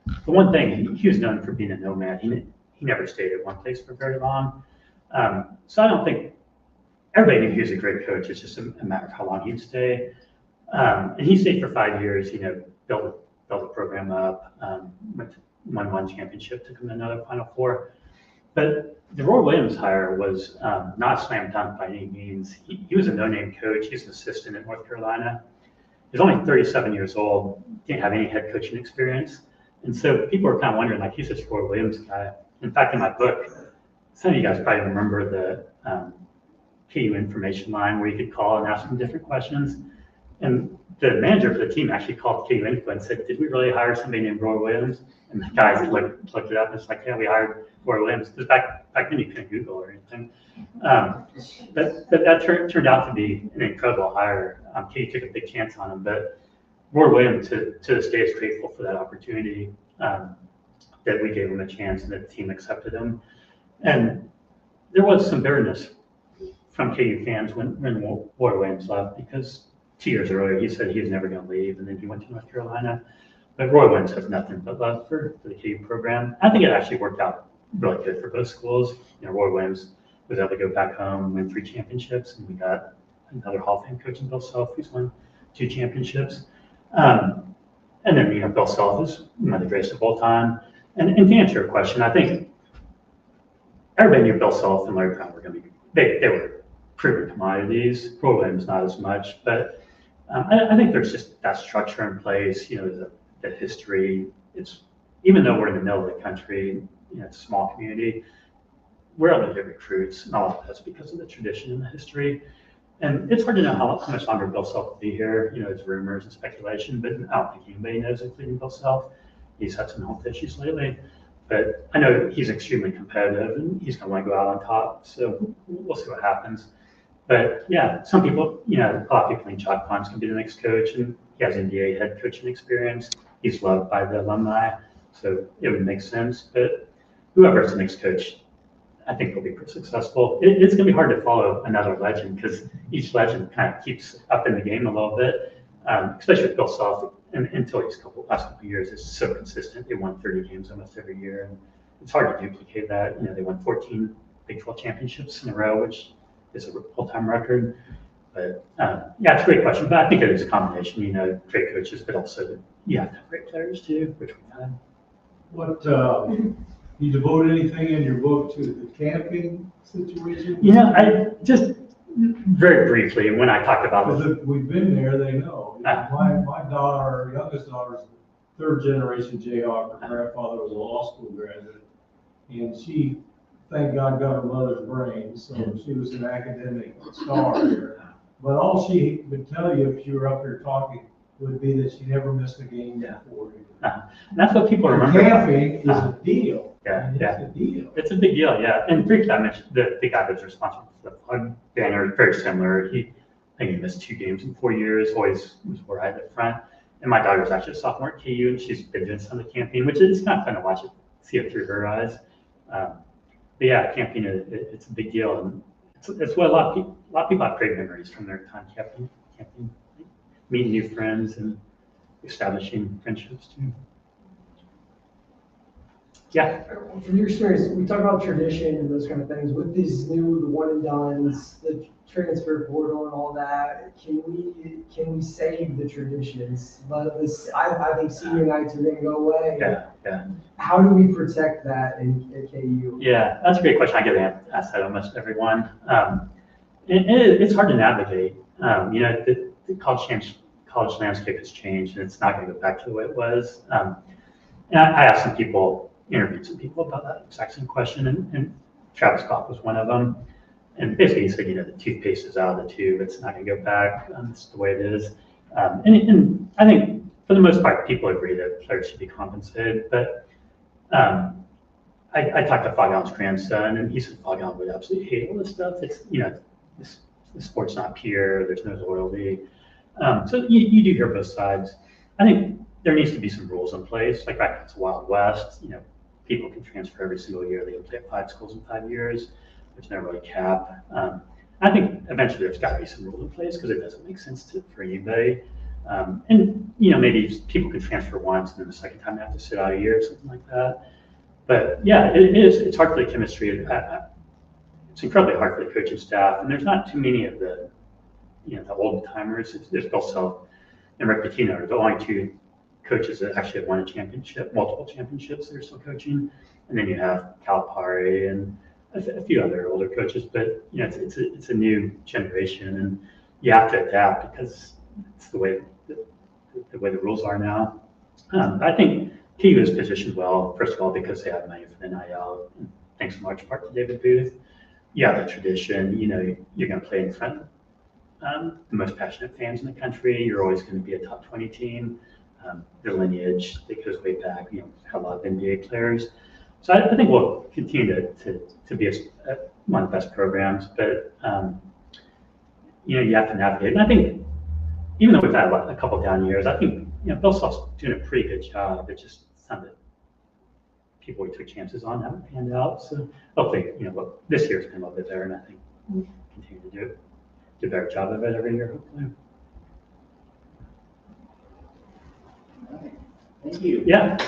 But one thing, he was known for being a nomad. He never stayed at one place for very long. So I don't think everybody knew he was a great coach. It's just a matter of how long he'd stay. And he stayed for 5 years, built the program up, won one championship, took him to another Final Four. But the Roy Williams hire was not a slam dunk by any means. He was a no-name coach. He was an assistant at North Carolina. He was only 37 years old, didn't have any head coaching experience. And so people were kind of wondering, like, he's this Roy Williams guy. In fact, in my book, some of you guys probably remember the KU information line where you could call and ask them different questions. And the manager for the team actually called KU Info and said, did we really hire somebody named Roy Williams? And the guys looked it up and it's like, yeah, we hired Roy Williams. Because back then you couldn't Google or anything. But that turned out to be an incredible hire. KU took a big chance on him. But Roy Williams to this day is grateful for that opportunity, that we gave him a chance and that the team accepted him. And there was some bitterness from KU fans when Roy Williams left, because 2 years earlier he said he was never going to leave, and then he went to North Carolina. But Roy Williams has nothing but love for the KU program. I think it actually worked out really good for both schools. Roy Williams was able to go back home, win 3 championships, and we got another Hall of Fame coach in Bill Self, who's won 2 championships. And then, Bill Self is one of the greatest of all time. And to answer your question, I think everybody knew Bill Self and Larry Brown were going to be, they were proven commodities. Roy Williams not as much, but I think there's just that structure in place, the history. It's, even though we're in the middle of the country, it's a small community, we're able to get recruits, and all of that's because of the tradition and the history. And it's hard to know how much longer Bill Self will be here. It's rumors and speculation, but I don't think anybody knows, including Bill Self. He's had some health issues lately, but I know he's extremely competitive and he's going to want to go out on top. So we'll see what happens. But yeah, some people, a lot of people think Chuck Pond's going to be the next coach, and he has NBA head coaching experience. He's loved by the alumni, so it would make sense. But whoever's the next coach, I think will be pretty successful. It's going to be hard to follow another legend, because each legend kind of keeps up in the game a little bit, especially with Bill Self. And until his last couple of years, it's so consistent. They won 30 games almost every year, and it's hard to duplicate that. They won 14 Big 12 championships in a row, which is a full-time record. But yeah, it's a great question. But I think it is a combination, great coaches, but also you have to have great players too, which we've had. What, you devote anything in your book to the camping situation? I just very briefly, when I talked about it. We've been there, they know. My daughter, youngest daughter's 3rd generation Jayhawk. Her grandfather was a law school graduate, and she, thank God, got her mother's brain, so she was an academic star here. But all she would tell you if you were up here talking would be that she never missed a game before. That's what people remember. Camping is a deal. It's a deal. It's a big deal, yeah. And briefly, I mentioned the guy that's responsible for the Phog banner is very similar. I think he missed 2 games in 4 years, always was right at front. And my daughter's actually a sophomore at KU, and she's been doing some of the camping, which is kind of fun to watch it, see it through her eyes. But yeah, camping, it's a big deal. And it's what a lot of people have great memories from their time camping, meeting new friends and establishing friendships too. Yeah. From your experience, we talk about tradition and those kind of things. With these new, the one and dones, the transfer portal and all that, can we save the traditions? But this, I think senior nights are going to go away. Yeah. How do we protect that at KU? Yeah, that's a great question. I get asked that almost everyone. It's hard to navigate. The college landscape has changed, and it's not going to go back to the way it was. And I asked some people, interviewed some people about that exact same question, and Travis Goff was one of them. And basically he said, the toothpaste is out of the tube. It's not going to go back. It's the way it is. And I think for the most part, people agree that players should be compensated. But I talked to Phog Allen's grandson, and he said Phog Allen would absolutely hate all this stuff. It's, the sport's not pure. There's no loyalty. So you do hear both sides. I think there needs to be some rules in place. Like back to the Wild West, people can transfer every single year. They can play at 5 schools in 5 years. There's never really a cap. I think eventually there's got to be some rules in place because it doesn't make sense for anybody. And maybe people can transfer once and then the second time they have to sit out a year or something like that. But yeah, it's hard for the chemistry. It's incredibly hard for the coaching staff, and there's not too many of the old timers. There's Bill Self and Rick Pitino are the only 2 coaches that actually have won a championship, multiple championships that are still coaching. And then you have Calipari and a few other older coaches, but it's a new generation, and you have to adapt because it's the way the rules are now. I think KU is positioned well, first of all, because they have money for the NIL, and thanks in large part to David Booth. You have the tradition, you're going to play in front of the most passionate fans in the country. You're always going to be a top 20 team. Their lineage, that goes way back, have a lot of NBA players. So I think we'll continue to be one of the best programs, but you have to navigate. And I think even though we've had a couple down years, I think Bill Self's doing a pretty good job. It's just some that people we took chances on haven't panned out. So hopefully, this year's been a little bit better, and I think we'll continue to do a better job of it every year, hopefully. All right. Thank you. Yeah.